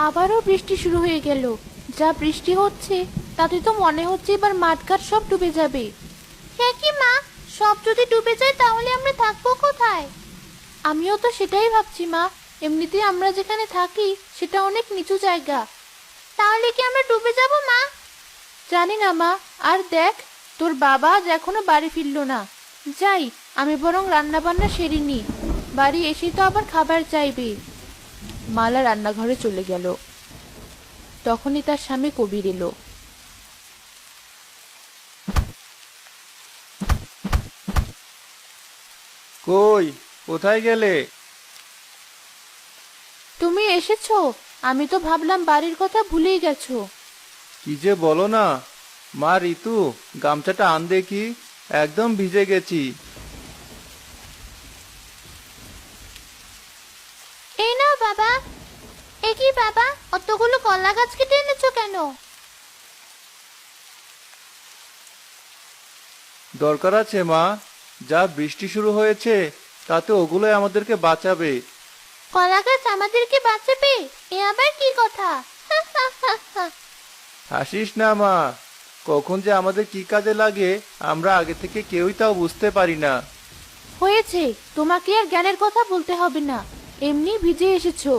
আবারও বৃষ্টি শুরু হয়ে গেল। যা বৃষ্টি হচ্ছে তাতে তো মনে হচ্ছে এবার মাঠঘাট সব ডুবে যাবে। হ্যাঁ কি মা, সব যদি ডুবে যায় তাহলে আমরা থাকবো কোথায়? আমিও তো সেটাই ভাবছি মা। এমনিতেই আমরা যেখানে থাকি সেটা অনেক নিচু জায়গা। তাহলে কি আমরা ডুবে যাব মা? জানি না মা। আর দেখ, তোর বাবা আজ এখনো বাড়ি ফিরলো না। যাই, আমি বরং রান্না বান্না সেরে নি। বাড়ি এসে তো আবার খাবার চাইবে। মালা রান্নাঘরে চলে গেল। তখনই তার স্বামী কবির এলো। কই, কোথায় গেলে? তুমি এসেছো? আমি তো ভাবলাম বাড়ির কথা ভুলেই গেছো। কি যে বলো না। মা ঋতু, গামছাটা আন দেখি, একদম ভিজে গেছি। এই নাও বাবা। এ কি বাবা, অতগুলো কলা গাছ কেটে এনেছো কেন? দরকার আছে মা, যা বৃষ্টি শুরু হয়েছে তাতে ওগুলোই আমাদেরকে বাঁচাবে। কলা গাছ আমাদেরকে বাঁচাবে? এ আবার কি কথা? হাসিস না মা, কখন যে আমাদের কি কাজে লাগে আমরা আগে থেকে কেউই তাও বুঝতে পারি না। হয়েছে, তোমাকে আর জ্ঞানের কথা বলতে হবে না। এমনি ভিজে এসেছো।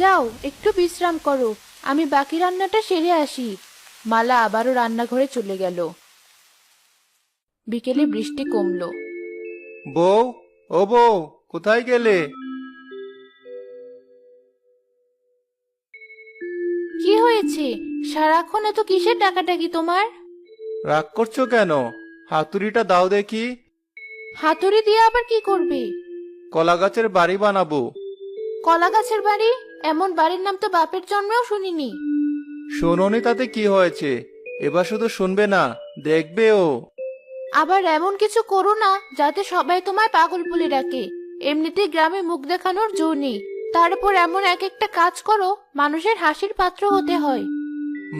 যাও একটু বিশ্রাম করো, আমি বাকি রান্নাটা সেরে আসি। মালা আবারও রান্নাঘরে চলে গেল। বিকেলে বৃষ্টি কমলো। বউ, ও বউ, কোথায় গেলে? কি হয়েছে? সারাক্ষণ এত কিসের ডাকাডাকি তোমার? রাগ করছো কেন? হাতুড়িটা দাও দেখি। হাতুড়ি দিয়ে আবার কি করবে? কলা গাছের বাড়ি বানাবো। কলা গাছের বাড়ি? এমন বাড়ির নাম তো বাপের জন্মেও শুনিনি। শোনোনি তাতে কি হয়েছে? এবার শুধু শুনবে না, দেখবেও। আবার এমন কিছু করো না যাতে সবাই তোমায় পাগল বলে ডাকে। এমনিতেই গ্রামে মুখ দেখানোর জো নেই, তার উপর এমন এক একটা কাজ করো মানুষের হাসির পাত্র হতে হয়।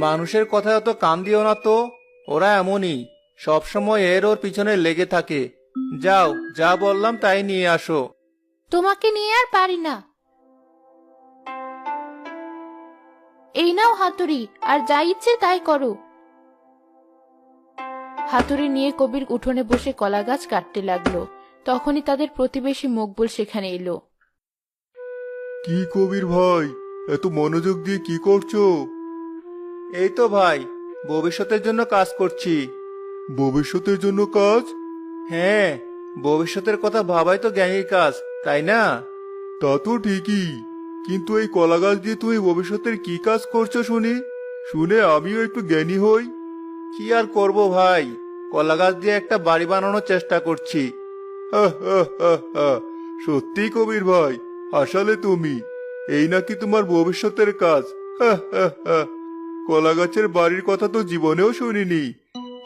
মানুষের কথা অত কান দিও না তো, ওরা এমনই, সব সময় এর ওর পিছনে লেগে থাকে। যাও, যা বললাম তাই নিয়ে আসো। তোমাকে নিয়ে আর পারি না। এই নাও হাতুড়ি, আর যা ইচ্ছে তাই করো। হাতুড়ি নিয়ে কবির উঠোনে বসে কলা গাছ কাটতে লাগলো। তখনই তাদের প্রতিবেশী মকবুল সেখানে এলো। কি কবির ভাই, এত মনোযোগ দিয়ে কি করছো? এই তো ভাই, ভবিষ্যতের জন্য কাজ করছি। ভবিষ্যতের জন্য কাজ? হ্যাঁ, ভবিষ্যতের কথা ভাবাই তো জ্ঞানীর কাজ, তাই না? তা তো ঠিকই, কিন্তু এই কলা গাছ দিয়ে তুমি ভবিষ্যতের কি কাজ করছো শুনি, শুনে আমিও একটু জ্ঞানী হই। কি আর করব ভাই, কলা গাছ দিয়ে একটা বাড়ি বানানোর চেষ্টা করছি। হা, হা, হা, হা। সত্যি কবির ভাই, আসলে তুমি, এই নাকি তোমার ভবিষ্যতের কাজ? হা, হা, হা। কলা গাছের বাড়ির কথা তো জীবনেও শুনিনি।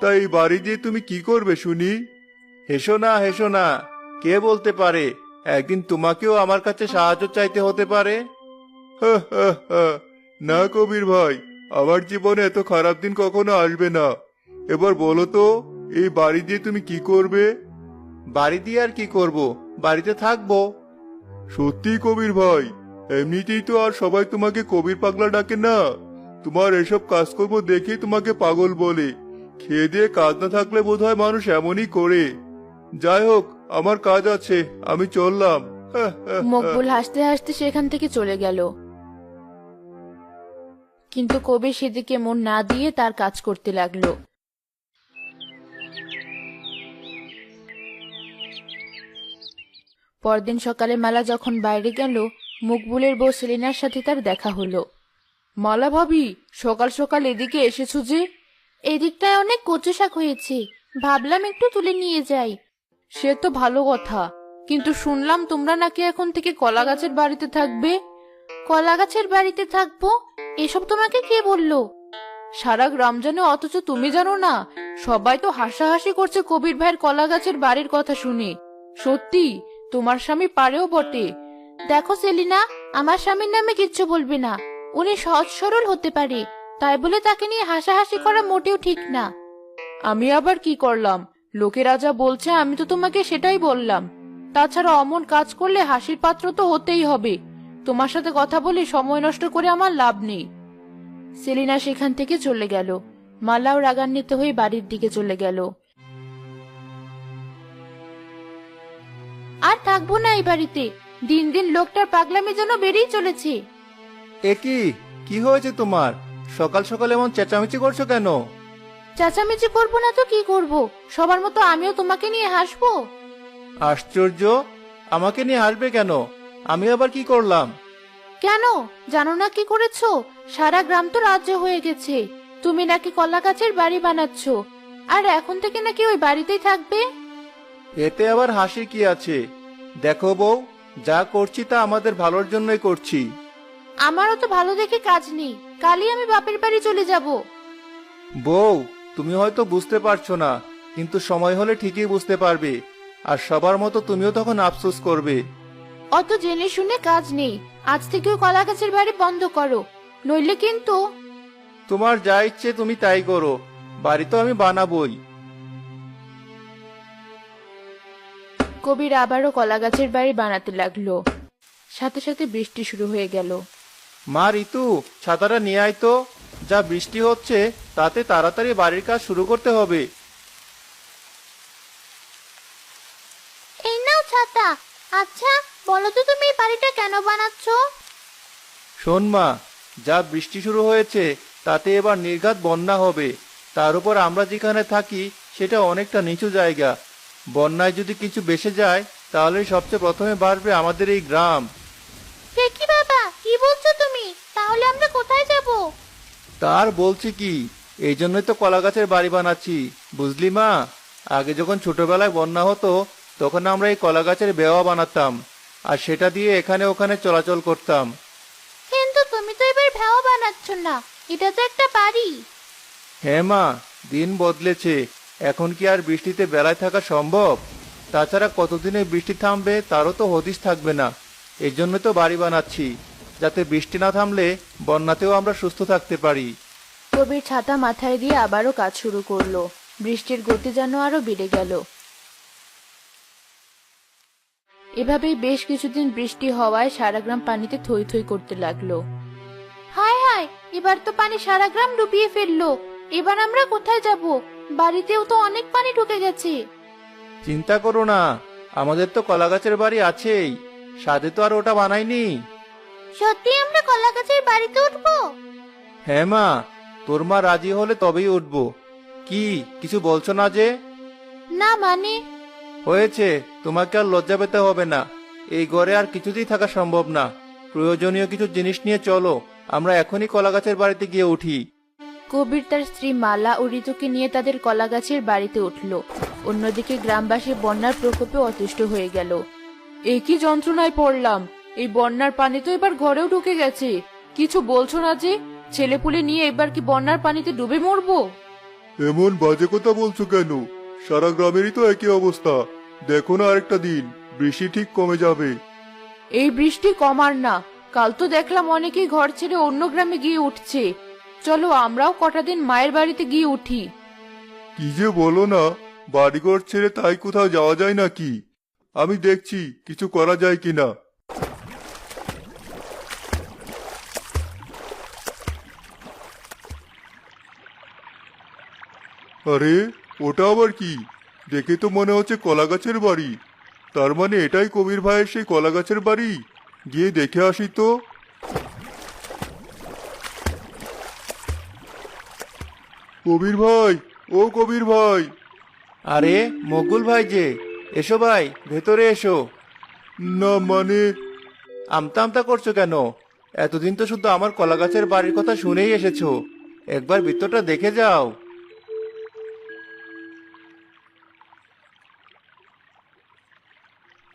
তাই এই বাড়ি দিয়ে তুমি কি করবে শুনি? হেসো না, হেসো না। কে বলতে পারে একদিন তোমাকেও আমার কাছে সাহায্য চাইতে হতে পারে। হা, হা, হা। না কবির ভাই, আমার জীবনে এত খারাপ দিন কখনো আসবে না। এবার বলো তো, এই বাড়ি দিয়ে তুমি কি করবে? বাড়ি দিয়ে আর কি করব, বাড়িতে থাকবো। সত্যি কবির ভাই, এমনিতেই তো আর সবাই তোমাকে কবির পাগলা ডাকে না। তোমার এসব কাজকর্ম দেখেই তোমাকে পাগল বলে। খেয়ে দিয়ে কাজ না থাকলে বোধহয় মানুষ এমনই করে। যাই হোক, আমার কাজ আছে, আমি চললাম। হা, হা, হা। মকবুল হাসতে হাসতে সেখান থেকে চলে গেল। কিন্তু কবির সেদিকে মন না দিয়ে তার কাজ করতে লাগলো। পরদিন সকালে মালা যখন বাইরে গেল, মকবুলের বউ সেলিনার সাথে তার দেখা হলো। মালা ভাবি, সকাল সকাল এদিকে এসেছো যে? এদিকটায় অনেক কচু শাক হয়েছে, ভাবলাম একটু তুলে নিয়ে যাই। সে তো ভালো কথা, কিন্তু শুনলাম তোমরা নাকি এখন থেকে কলা গাছের বাড়িতে থাকবে। কলা গাছের বাড়িতে থাকবো? এসব তোমাকে কে বললো? সারা গ্রাম জানে অথচ তুমি জানো না? সবাই তো হাসাহাসি করছে কবির ভাইয়ের কলা গাছের বাড়ির কথা শুনে। সত্যি, তোমার স্বামী পারেও বটে। দেখো সেলিনা, আমার স্বামীর নামে কিচ্ছু বলবে না। উনি সহজ সরল হতে পারে, তাই বলে তাকে নিয়ে হাসাহাসি করা মোটেও ঠিক না। আমি আবার কি করলাম? লোকেরা যা বলছে আমি তো তোমাকে সেটাই বললাম। তাছাড়া অমন কাজ করলে হাসির পাত্র তো হতেই হবে। তোমার সাথে কথা বলে সময় নষ্ট করে আমার লাভ নেই। সেলিনা সেখান থেকে চলে গেল। মালাও রাগান্বিত হয়ে বাড়ির দিকে চলে গেল। আর থাকবো না এই বাড়িতে। দিন দিন লোকটার পাগলামি যেন বেড়েই চলেছে। এ কি হয়েছে তোমার? সকাল সকাল এমন চেঁচামেচি করছো কেন? চেঁচামেচি করবো না তো কি করব? সবার মতো আমিও তোমাকে নিয়ে হাসবো? আশ্চর্য, আমাকে নিয়ে হাসবে কেন? আমি আবার কি করলাম? কেন জানো না কি করেছো? সারা গ্রাম তো রাজ্য হয়ে গেছে। তুমি নাকি কলা গাছের বাড়ি বানাচ্ছো, আর এখন থেকে নাকি ওই বাড়িতেই থাকবে। এতে আবার হাসির কি আছে? দেখো বউ, যা করছি তা আমাদের ভালোর জন্যই করছি। আমারও তো ভালো দেখে কাজ নেই, কালই আমি বাপের বাড়ি চলে যাব। বউ, তুমি হয়তো বুঝতে পারছো না, কিন্তু সময় হলে ঠিকই বুঝতে পারবে। আর সবার মতো তুমিও তখন আফসোস করবে। অত জেনে শুনে কাজ নেই। আজ থেকে ওই কলা গাছের বাড়ি বন্ধ করো, নইলে কিন্তু। তোমার যা ইচ্ছে তুমি তাই করো, বাড়ি তো আমি বানাবোই। কবির আবারও কলা গাছের বাড়ি বানাতে লাগলো। সাথে সাথে বৃষ্টি শুরু হয়ে গেল। মা ঋতু, ছাতাটা নিয়ে আয় তো। যা বৃষ্টি হচ্ছে তাতে তাড়াতাড়ি বাড়ির কাজ শুরু করতে হবে। এই নাও ছাতা। আচ্ছা বলো তো, তুমি এই বাড়িটা কেন বানাচ্ছ? শোন মা, যা বৃষ্টি শুরু হয়েছে তাতে এবার নির্ঘাত বন্যা হবে। তার উপর আমরা যেখানে থাকি সেটা অনেকটা নিচু জায়গা। বন্যায় যদি কিছু ভেসে যায় তাহলে সবচেয়ে প্রথমে বাড়বে আমাদের এই গ্রাম। সে কি বাবা, কি বলছো তুমি? তাহলে আমরা কোথায় যাব? তার বলছি কি, এই জন্যই তো কলা গাছের বাড়ি বানাচ্ছি, বুঝলি মা? আগে যখন ছোটবেলায় বন্যা হতো তখন আমরা এই কলা গাছের বেওয়া বানাতাম, আর সেটা দিয়ে এখানে ওখানে চলাচল করতাম। কিন্তু তুমি তো এবার ভেড়া বানাচ্ছ না, এটা তো একটা বাড়ি। হ্যাঁ মা, দিন বদলেছে। এখন কি আর বৃষ্টিতে বেলায় থাকা সম্ভব? তাছাড়া কতদিনে বৃষ্টি থামবে তারও তো হদিশ থাকবে না। এই জন্য তো বাড়ি বানাচ্ছি, যাতে বৃষ্টি না থামলে বন্যাতেও আমরা সুস্থ থাকতে পারি। কবির ছাতা মাথায় দিয়ে আবারও কাজ শুরু করলো। বৃষ্টির গতি যেন আরো বেড়ে গেল। এভাবেই বেশ কিছুদিন বৃষ্টি হওয়ায় সারা গ্রাম পানিতে থই থই করতে লাগলো। হায় হায়, এবার তো পানি সারা গ্রাম ডুবিয়ে ফেললো। এবার আমরা কোথায় যাব? বাড়িতেও তো অনেক পানি ঢুকে গেছে। চিন্তা করো না, আমাদের তো কলা গাছের বাড়ি আছেই, সাথে তো আর ওটা বানাইনি। সত্যি আমরা কলা গাছের বাড়িতে উঠবো? হ্যাঁ মা, তোর মা রাজি হলে তবেই উঠবো। কি কিছু বলছো না যে? না মানে? হয়েছে, তোমাকে আর লজ্জা পেতে হবে না। এই ঘরে আর কিছুতেই থাকা সম্ভব না। প্রয়োজনীয় কিছু জিনিস নিয়ে চলো, আমরা এখনই কলা গাছের বাড়িতে গিয়ে উঠি। কবির তার স্ত্রী মালা ও ঋতুকে নিয়ে তাদের কলা গাছের বাড়িতে উঠল। অন্যদিকে গ্রামবাসী বন্যার প্রকোপে অতিষ্ঠ হয়ে গেল। এই কি যন্ত্রণায় পড়লাম! এই বন্যার পানি তো এবার ঘরেও ঢুকে গেছে। কিছু বলছো না যে? ছেলেপুলে নিয়ে এবার কি বন্যার পানিতে ডুবে মরবো? এমন বাজে কথা বলছো কেন? সারা গ্রামেরই তো একই অবস্থা। দেখো না, আরেকটা দিন বৃষ্টি ঠিক কমে যাবে। এই বৃষ্টি কমার না। কাল তো দেখলাম অনেকেই ঘর ছেড়ে অন্য গ্রামে গিয়ে উঠছে। চলো আমরাও কটা দিন মায়ের বাড়িতে গিয়ে উঠি। কি যে বলো না, বাড়িঘর ছেড়ে তাই কোথাও যাওয়া যায় নাকি? আমি দেখছি কিছু করা যায় কিনা। আরে, ওটা আবার কি? দেখে তো মনে হচ্ছে কলা গাছের বাড়ি। তার মানে এটাই কবির ভাইয়ের সেই কলা গাছের বাড়ি। গিয়ে দেখে আসি তো। কবির ভাই, ও কবির ভাই! আরে মকবুল ভাই যে, এসো ভাই, ভেতরে এসো। না মানে, আমতা আমতা করছো কেন? এতদিন তো শুধু আমার কলা গাছের বাড়ির কথা শুনেই এসেছো, একবার ভিতরটা দেখে যাও।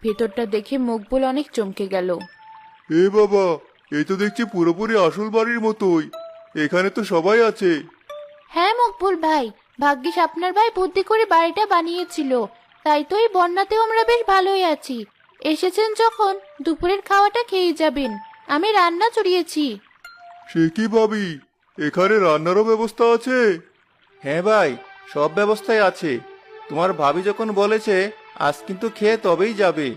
ভেতরটা দেখে মকবুল অনেক চমকে গেল। এ বাবা, এই তো দেখছি পুরোপুরি আসল বাড়ির মতোই। এখানে তো সবাই আছে। হ্যাঁ মকবুল ভাই, ভাগ্যিস আপনার ভাই বুদ্ধি করে বাড়িটা বানিয়েছিল। তাই তো এই বন্যাতেও আমরা বেশ ভালোই আছি। এসেছেন যখন দুপুরের খাওয়াটা খেয়ে যাবেন। আমি রান্না চড়িয়েছি। সে কি ভাবি, এখানে রান্নারও ব্যবস্থা আছে? হ্যাঁ ভাই, সব ব্যবস্থাই আছে। তোমার ভাবি যখন বলেছে আজ কিন্তু খেয়ে তবেই যাবে।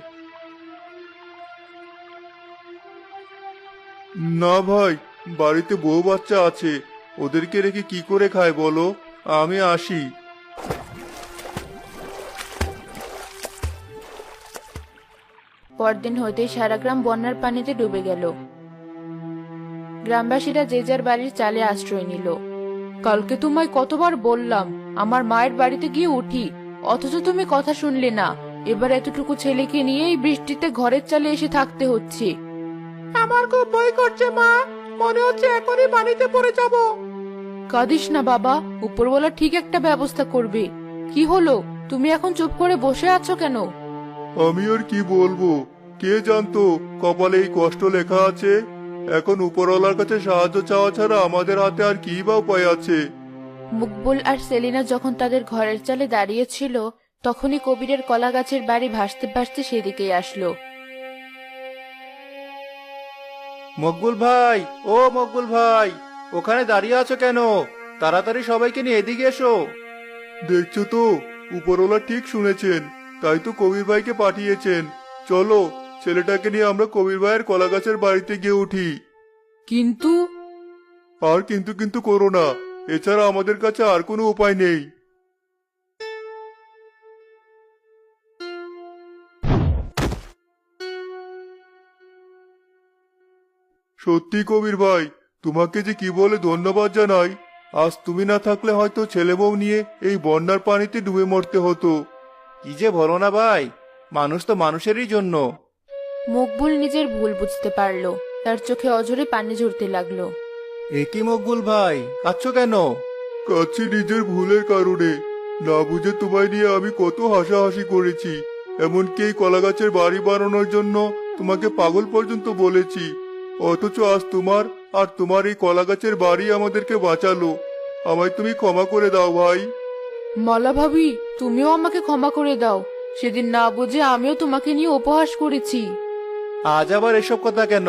না ভাই, বাড়িতে বউ বাচ্চা আছে, ওদেরকে রেখে কি করে খায় বলো? আমি আসি। পরদিন হইতেই সারা গ্রাম বন্যার পানিতে ডুবে গেল। গ্রামবাসীরা যে যার বাড়ির চালে আশ্রয় নিল। কালকে তোমায় কতবার বললাম আমার মায়ের বাড়িতে গিয়ে উঠি, অথচ তুমি কথা শুনলে না। এবার এতটুকু ছেলেকে নিয়ে এই বৃষ্টিতে ঘরের চালে এসে থাকতে হচ্ছে। আমার খুব ভয় করছে মা, মনে হচ্ছে এখনই পানিতে পড়ে যাব। কাঁদিস না বাবা, উপরওয়ালা ঠিক একটা ব্যবস্থা করবে। কি হলো, তুমি এখন চুপ করে বসে আছো কেন? আমি আর কি বলবো, কে জানতো কপালে এই কষ্ট লেখা আছে। এখন উপরওয়ালার কাছে সাহায্য চাওয়া ছাড়া আমাদের হাতে আর কি বা উপায় আছে। মুকবুল আর সেলিনা যখন তাদের ঘরের চালে দাঁড়িয়েছিল, তখনই কবিরের কলা গাছের বাড়ি ভাসতে ভাসতে সেদিকেই আসলো। মকবুল ভাই, ও মকবুল ভাই, ওখানে দাঁড়িয়ে আছো কেন? তাড়াতাড়ি সবাইকে নিয়ে এদিকে এসো। দেখছো তো, উপরওয়ালা ঠিক শুনেছেন, তাই তো কবির ভাইকে পাঠিয়েছেন। চলো, ছেলেটাকে নিয়ে আমরা কবির ভাইয়ের কলা গাছের বাড়িতে গিয়ে উঠি। কিন্তু আর কিন্তু কিন্তু করো না, এছাড়া আমাদের কাছে আর কোনো উপায় নেই। সত্যি কবির ভাই, তোমাকে যে কি বলে ধন্যবাদ জানাই। আজ তুমি না থাকলে হয়তো ছেলে বউ নিয়ে এই বন্যার পানিতে ডুবে মরতে হতো। কি যে বলো না ভাই, মানুষ তো মানুষেরই জন্য। মকবুল নিজের ভুল বুঝতে পারলো, তার চোখে অঝরে পানি ঝরতে লাগলো। এ কি মকবুল ভাই, কাঁদছো কেন? কাছে নিজের ভুলের কারণে, না বুঝে তোমায় নিয়ে আমি কত হাসাহাসি করেছি। এমনকি এই কলা গাছের বাড়ি বানানোর জন্য তোমাকে পাগল পর্যন্ত বলেছি। অথচ আজ তোমার আর তোমার এই কলা গাছের বাড়ি আমাদেরকে বাঁচালো। আমায় তুমি ক্ষমা করে দাও ভাই। মালা ভাবি, তুমিও আমাকে ক্ষমা করে দাও। সেদিন না বুঝে আমিও তোমাকে নিয়ে উপহাস করেছি। আজ আবার এসব কথা কেন?